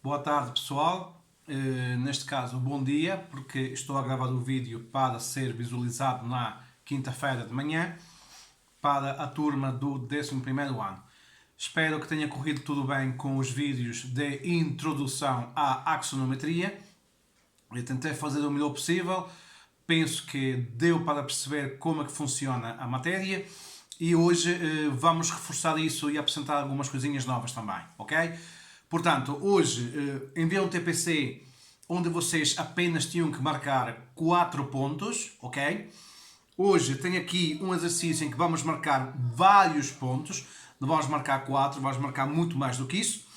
Boa tarde, pessoal. Neste caso, bom dia, porque estou a gravar o vídeo para ser visualizado na quinta-feira de manhã para a turma do 11º ano. Espero que tenha corrido tudo bem com os vídeos de introdução à axonometria. Eu tentei fazer o melhor possível, penso que deu para perceber como é que funciona a matéria e hoje vamos reforçar isso e apresentar algumas coisinhas novas também, ok? Portanto, hoje enviei um TPC onde vocês apenas tinham que marcar 4 pontos, ok? Hoje tenho aqui um exercício em que vamos marcar vários pontos, não vamos marcar 4, vamos marcar muito mais do que isso,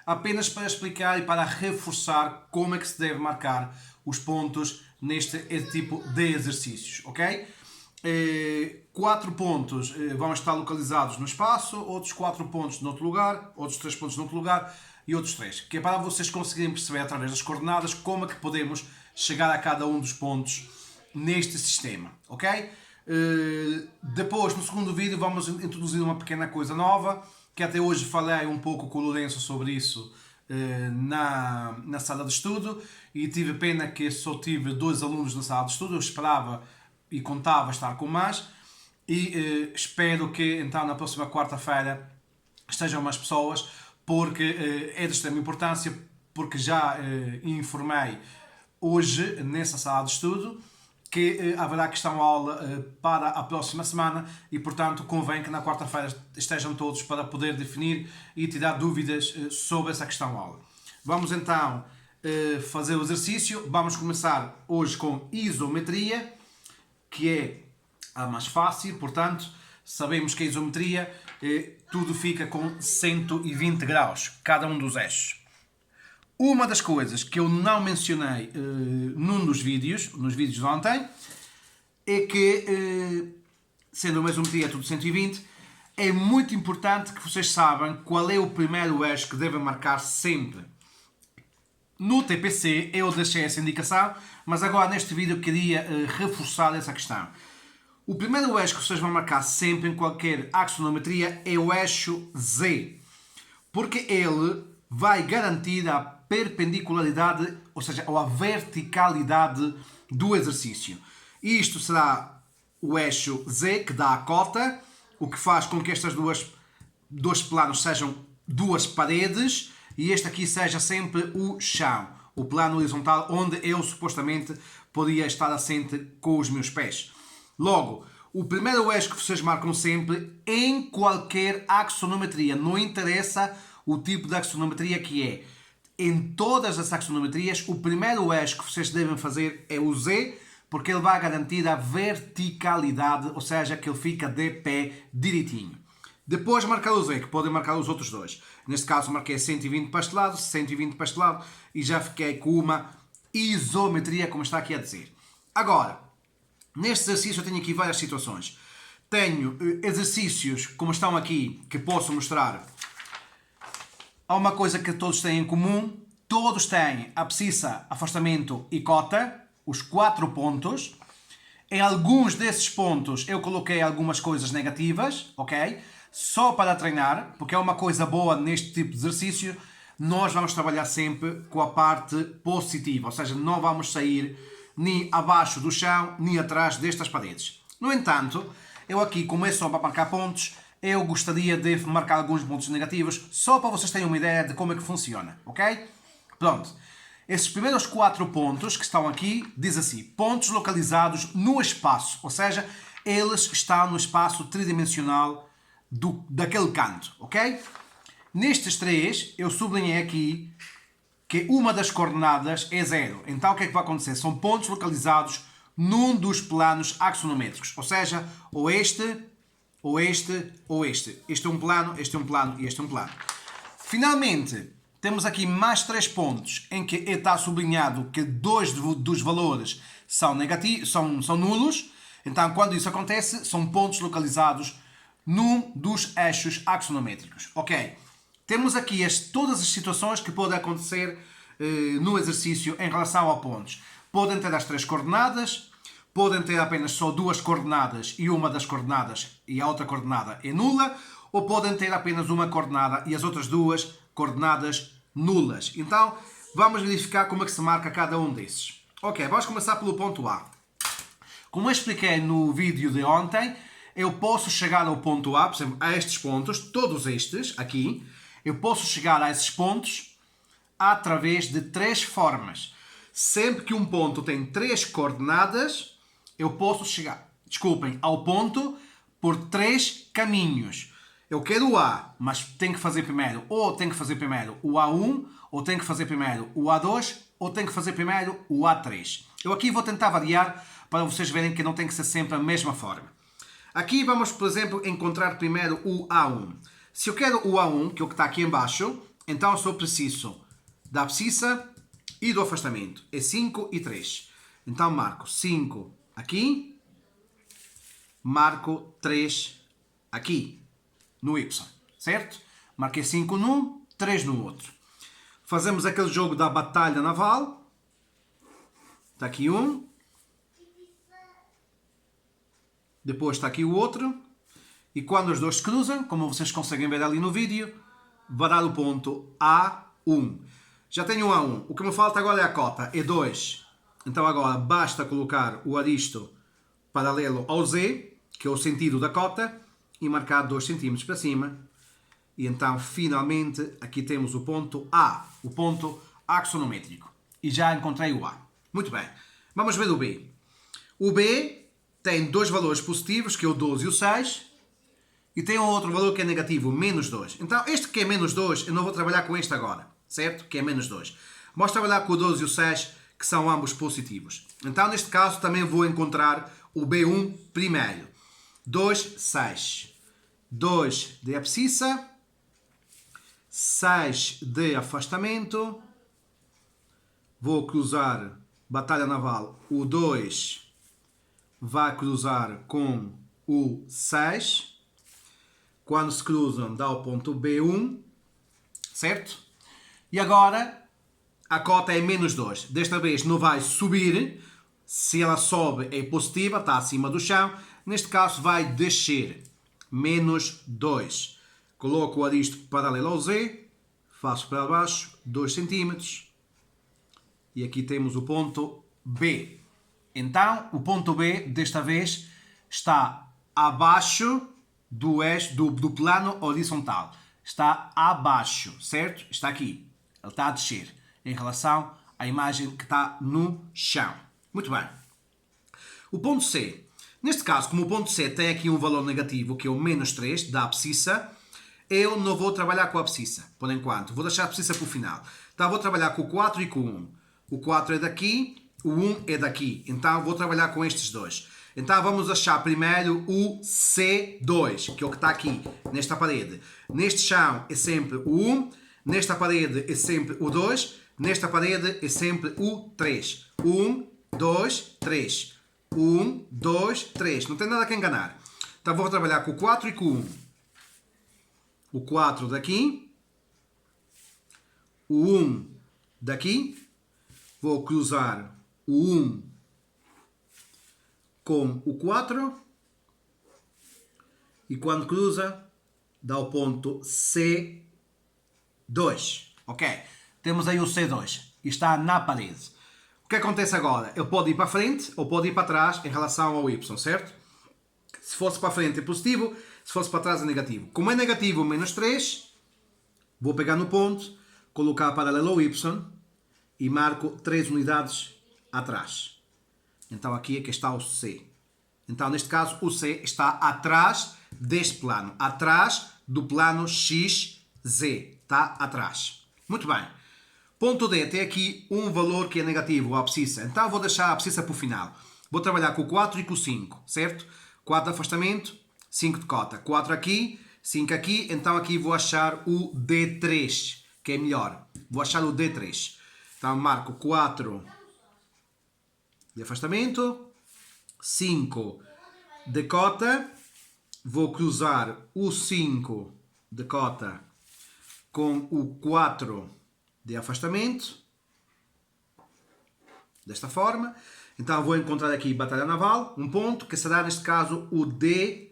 apenas para explicar e para reforçar como é que se deve marcar os pontos neste tipo de exercícios, ok? 4 pontos vão estar localizados no espaço, outros 4 pontos noutro lugar, outros 3 pontos noutro lugar e outros 3, que é para vocês conseguirem perceber através das coordenadas como é que podemos chegar a cada um dos pontos neste sistema, ok? Depois, no segundo vídeo, vamos introduzir uma pequena coisa nova, que até hoje falei um pouco com o Lourenço sobre isso na sala de estudo e tive pena que só tive 2 alunos na sala de estudo, eu esperava e contava estar com mais e espero que então na próxima quarta-feira estejam mais pessoas, porque é de extrema importância, porque já informei hoje nessa sala de estudo que haverá questão-aula para a próxima semana e, portanto, convém que na quarta-feira estejam todos para poder definir e tirar dúvidas sobre essa questão-aula. Vamos então fazer o exercício. Vamos começar hoje com isometria, que é a mais fácil, portanto, sabemos que a isometria tudo fica com 120 graus, cada um dos eixos. Uma das coisas que eu não mencionei num dos vídeos, nos vídeos de ontem, é que, sendo uma isometria tudo 120, é muito importante que vocês saibam qual é o primeiro eixo que devem marcar sempre. No TPC eu deixei essa indicação, mas agora neste vídeo eu queria reforçar essa questão. O primeiro eixo que vocês vão marcar sempre em qualquer axonometria é o eixo Z, porque ele vai garantir a perpendicularidade, ou seja, a verticalidade do exercício. Isto será o eixo Z que dá a cota, o que faz com que estas dois planos sejam duas paredes e este aqui seja sempre o chão, o plano horizontal onde eu supostamente poderia estar assente com os meus pés. Logo, o primeiro eixo que vocês marcam sempre em qualquer axonometria, não interessa o tipo de axonometria que é. Em todas as axonometrias, o primeiro eixo que vocês devem fazer é o Z, porque ele vai garantir a verticalidade, ou seja, que ele fica de pé direitinho. Depois marcar o Z, que podem marcar os outros dois. Neste caso marquei 120 para este lado, 120 para este lado e já fiquei com uma isometria, como está aqui a dizer. Agora, neste exercício eu tenho aqui várias situações. Tenho exercícios, como estão aqui, que posso mostrar. Há uma coisa que todos têm em comum. Todos têm abscissa, afastamento e cota, os 4 pontos. Em alguns desses pontos eu coloquei algumas coisas negativas, ok? Só para treinar, porque é uma coisa boa neste tipo de exercício. Nós vamos trabalhar sempre com a parte positiva, ou seja, não vamos sair nem abaixo do chão, nem atrás destas paredes. No entanto, eu aqui, como é só para marcar pontos, eu gostaria de marcar alguns pontos negativos, só para vocês terem uma ideia de como é que funciona, ok? Pronto. Esses primeiros 4 pontos que estão aqui, diz assim, pontos localizados no espaço, ou seja, eles estão no espaço tridimensional daquele canto, ok? Nestes 3, eu sublinhei aqui que uma das coordenadas é 0. Então o que é que vai acontecer? São pontos localizados num dos planos axonométricos, ou seja, ou este, ou este, ou este. Este é um plano, este é um plano e este é um plano. Finalmente, temos aqui mais 3 pontos em que está sublinhado que 2 dos valores são negativos, são nulos. Então, quando isso acontece, são pontos localizados num dos eixos axonométricos. Ok? Temos aqui todas as situações que podem acontecer no exercício em relação a pontos. Podem ter as 3 coordenadas, podem ter apenas só 2 coordenadas e uma das coordenadas e a outra coordenada é nula, ou podem ter apenas uma coordenada e as outras 2 coordenadas nulas. Então, vamos verificar como é que se marca cada um desses. Ok, vamos começar pelo ponto A. Como eu expliquei no vídeo de ontem, eu posso chegar ao ponto A, por exemplo, a estes pontos, todos estes aqui, eu posso chegar a esses pontos através de 3 formas. Sempre que um ponto tem 3 coordenadas, eu posso chegar, ao ponto por 3 caminhos. Eu quero o A, mas tenho que fazer primeiro, ou tenho que fazer primeiro o A1, ou tenho que fazer primeiro o A2, ou tenho que fazer primeiro o A3. Eu aqui vou tentar variar para vocês verem que não tem que ser sempre a mesma forma. Aqui vamos, por exemplo, encontrar primeiro o A1. Se eu quero o A1, que é o que está aqui em baixo, então eu só preciso da abscissa e do afastamento. É 5 e 3. Então marco 5 aqui, marco 3 aqui, no Y, certo? Marquei 5 num, 3 no outro. Fazemos aquele jogo da batalha naval. Está aqui um. Depois está aqui o outro. E quando os dois se cruzam, como vocês conseguem ver ali no vídeo, vai dar o ponto A1. Já tenho um A1. O que me falta agora é a cota. É 2. Então agora basta colocar o aristo paralelo ao Z, que é o sentido da cota, e marcar 2 cm para cima. E então, finalmente, aqui temos o ponto A, o ponto axonométrico. E já encontrei o A. Muito bem. Vamos ver o B. O B tem 2 valores positivos, que é o 12 e o 6. E tem um outro valor que é negativo, menos 2. Então, este que é menos 2, eu não vou trabalhar com este agora. Certo? Que é menos 2. Vamos trabalhar com o 12 e o 6, que são ambos positivos. Então, neste caso, também vou encontrar o B1 primeiro. 2, 6. 2 de abscissa. 6 de afastamento. Vou cruzar batalha naval. O 2 vai cruzar com o 6. Quando se cruzam dá o ponto B1. Certo? E agora a cota é menos 2. Desta vez não vai subir. Se ela sobe é positiva, está acima do chão. Neste caso vai descer. Menos 2. Coloco o aristo paralelo ao Z. Faço para baixo 2 cm. E aqui temos o ponto B. Então, o ponto B, desta vez, está abaixo do plano horizontal. Está abaixo, certo? Está aqui. Ele está a descer em relação à imagem que está no chão. Muito bem. O ponto C. Neste caso, como o ponto C tem aqui um valor negativo, que é o menos 3 da abscissa, eu não vou trabalhar com a abscissa, por enquanto. Vou deixar a abscissa para o final. Então, vou trabalhar com o 4 e com o 1. O 4 é daqui, o 1 é daqui. Então, vou trabalhar com estes dois. Então, vamos achar primeiro o C2, que é o que está aqui, nesta parede. Neste chão é sempre o 1. Nesta parede é sempre o 2. Nesta parede é sempre o 3. 1, 2, 3. 1, 2, 3. Não tem nada que enganar. Então, vou trabalhar com o 4 e com o 1. O 4 daqui. O 1 daqui. Vou cruzar o 1 com o 4. E quando cruza, dá o ponto C2. Ok? Temos aí o C2. E está na parede. O que acontece agora? Ele pode ir para a frente ou pode ir para trás em relação ao Y, certo? Se fosse para a frente é positivo, se fosse para trás é negativo. Como é negativo menos 3, vou pegar no ponto, colocar paralelo ao Y e marco 3 unidades atrás. Então aqui é que está o C. Então neste caso o C está atrás deste plano. Atrás do plano XZ. Está atrás. Muito bem. Ponto D tem aqui um valor que é negativo, a abscissa. Então vou deixar a abscissa para o final. Vou trabalhar com o 4 e com o 5, certo? 4 de afastamento, 5 de cota. 4 aqui, 5 aqui. Então aqui vou achar o D3, que é melhor. Vou achar o D3. Então marco 4 de afastamento, 5 de cota. Vou cruzar o 5 de cota com o 4 de afastamento, desta forma. Então vou encontrar aqui batalha naval, um ponto, que será neste caso o D3.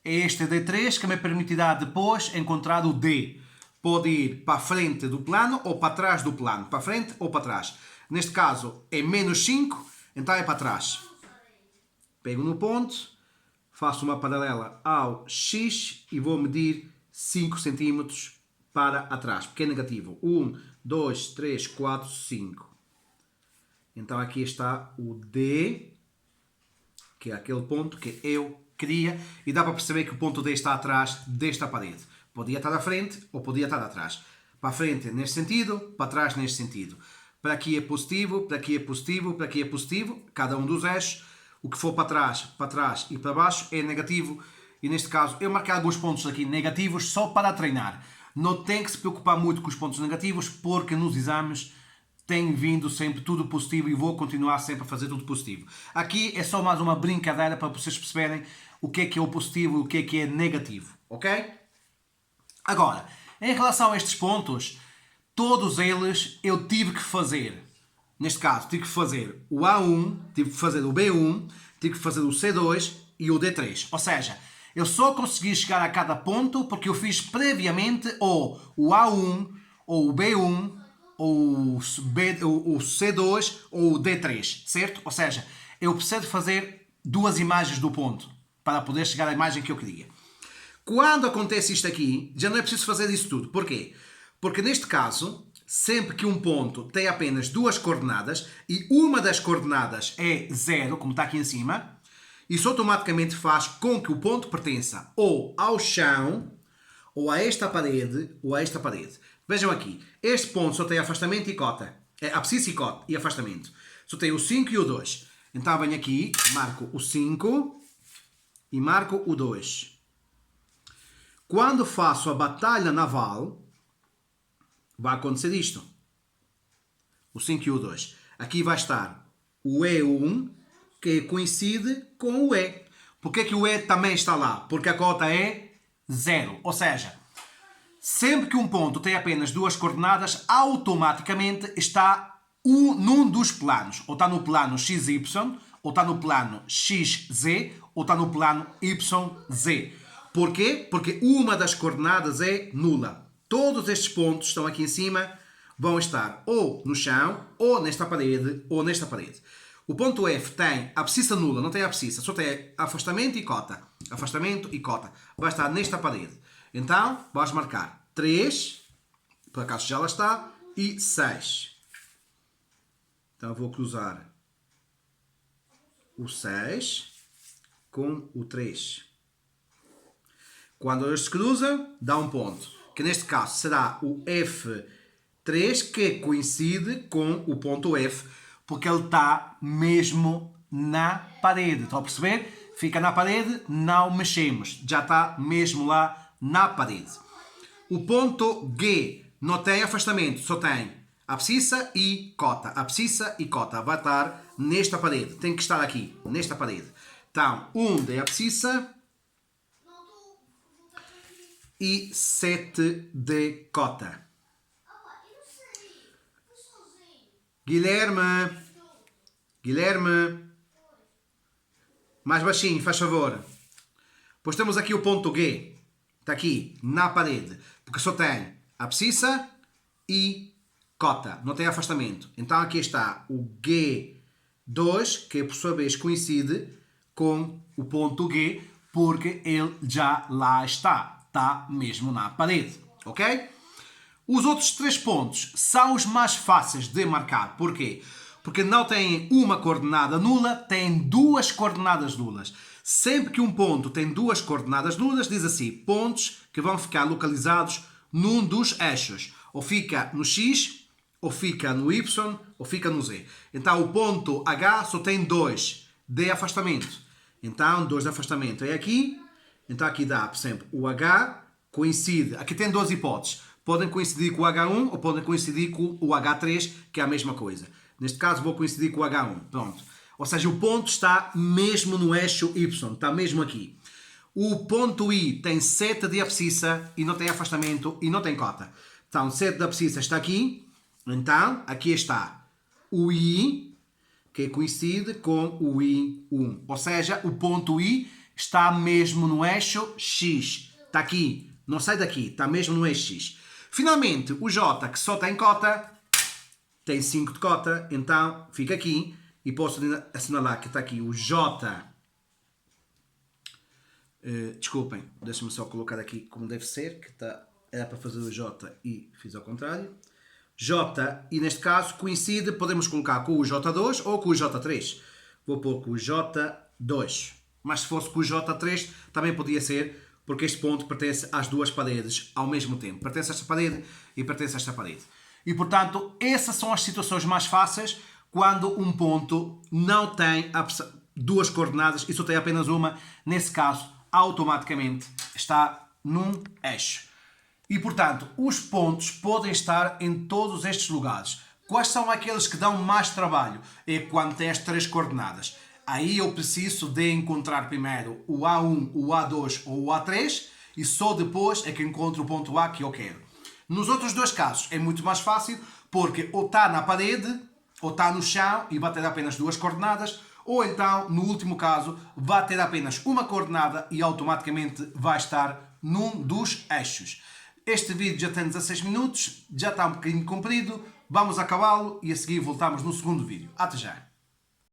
É este D3 que me permitirá depois encontrar o D. pode ir para a frente do plano ou para trás do plano. Para a frente ou para trás. Neste caso é menos 5, então é para trás. Pego no ponto, faço uma paralela ao X e vou medir 5 cm para atrás, porque é negativo. 1, 2, 3, 4, 5. Então aqui está o D, que é aquele ponto que eu queria, e dá para perceber que o ponto D está atrás desta parede. Podia estar à frente ou podia estar atrás. Para a frente neste sentido, para trás neste sentido. Para aqui é positivo, para aqui é positivo, para aqui é positivo, cada um dos eixos. O que for para trás e para baixo é negativo. E neste caso eu marquei alguns pontos aqui negativos só para treinar. Não tem que se preocupar muito com os pontos negativos, porque nos exames tem vindo sempre tudo positivo e vou continuar sempre a fazer tudo positivo. Aqui é só mais uma brincadeira para vocês perceberem o que é o positivo e o que é negativo, ok? Agora, em relação a estes pontos, todos eles eu tive que fazer. Neste caso, tive que fazer o A1, tive que fazer o B1, tive que fazer o C2 e o D3. Ou seja, eu só consegui chegar a cada ponto porque eu fiz previamente ou o A1, ou o B1, ou o C2 ou o D3, certo? Ou seja, eu preciso fazer duas imagens do ponto para poder chegar à imagem que eu queria. Quando acontece isto aqui, já não é preciso fazer isso tudo. Porquê? Porque neste caso, sempre que um ponto tem apenas duas coordenadas e uma das coordenadas é 0, como está aqui em cima, isso automaticamente faz com que o ponto pertença ou ao chão, ou a esta parede, ou a esta parede. Vejam aqui, este ponto só tem afastamento e cota. É abscissa e cota e afastamento. Só tem o 5 e o 2. Então venho aqui, marco o 5 e marco o 2. Quando faço a batalha naval, vai acontecer isto. O 5 e o 2. Aqui vai estar o E1, que coincide com o E. Porquê que o E também está lá? Porque a cota é 0. Ou seja, sempre que um ponto tem apenas duas coordenadas, automaticamente está num dos planos. Ou está no plano XY, ou está no plano XZ, ou está no plano YZ. Porquê? Porque uma das coordenadas é nula. Todos estes pontos estão aqui em cima, vão estar ou no chão, ou nesta parede, ou nesta parede. O ponto F tem abscissa nula, não tem abscissa, só tem afastamento e cota. Afastamento e cota. Vai estar nesta parede. Então, vais marcar 3, por acaso já lá está, e 6. Então vou cruzar o 6 com o 3. Quando eles se cruzam, dá um ponto. Que neste caso será o F3, que coincide com o ponto F, porque ele está mesmo na parede. Estão a perceber? Fica na parede, não mexemos. Já está mesmo lá na parede. O ponto G não tem afastamento, só tem abscissa e cota. Abscissa e cota. Vai estar nesta parede. Tem que estar aqui, nesta parede. Então, 1 de abscissa e 7 de cota. Guilherme, mais baixinho, faz favor. Pois temos aqui o ponto G, está aqui na parede, porque só tem abscissa e cota, não tem afastamento. Então aqui está o G2, que por sua vez coincide com o ponto G, porque ele já lá está mesmo na parede, ok? Os outros 3 pontos são os mais fáceis de marcar. Porquê? Porque não têm uma coordenada nula, têm 2 coordenadas nulas. Sempre que um ponto tem 2 coordenadas nulas, diz assim, pontos que vão ficar localizados num dos eixos. Ou fica no X, ou fica no Y, ou fica no Z. Então o ponto H só tem 2 de afastamento. Então 2 de afastamento é aqui. Então aqui dá, por exemplo, o H coincide. Aqui tem 2 hipóteses. Podem coincidir com o H1 ou podem coincidir com o H3, que é a mesma coisa. Neste caso vou coincidir com o H1. Pronto. Ou seja, o ponto está mesmo no eixo Y. Está mesmo aqui. O ponto I tem 7 de abscissa e não tem afastamento e não tem cota. Então, 7 de abscissa está aqui. Então, aqui está o I, que coincide com o I1. Ou seja, o ponto I está mesmo no eixo X. Está aqui. Não sai daqui. Está mesmo no eixo X. Finalmente, o J, que só tem cota, tem 5 de cota, então fica aqui e posso assinalar que está aqui o J. Desculpem, deixa-me só colocar aqui como deve ser, que era para fazer o J e fiz ao contrário. J, e neste caso coincide, podemos colocar com o J2 ou com o J3. Vou pôr com o J2. Mas se fosse com o J3 também podia ser, porque este ponto pertence às duas paredes ao mesmo tempo. Pertence a esta parede e pertence a esta parede. E portanto, essas são as situações mais fáceis quando um ponto não tem duas coordenadas e só tem apenas uma. Nesse caso, automaticamente está num eixo. E portanto, os pontos podem estar em todos estes lugares. Quais são aqueles que dão mais trabalho? É quando tem as três coordenadas. Aí eu preciso de encontrar primeiro o A1, o A2 ou o A3 e só depois é que encontro o ponto A que eu quero. Nos outros dois casos é muito mais fácil porque ou está na parede ou está no chão e vai ter apenas duas coordenadas, ou então, no último caso, vai ter apenas uma coordenada e automaticamente vai estar num dos eixos. Este vídeo já tem 16 minutos, já está um bocadinho comprido, vamos acabá-lo e a seguir voltamos no segundo vídeo. Até já!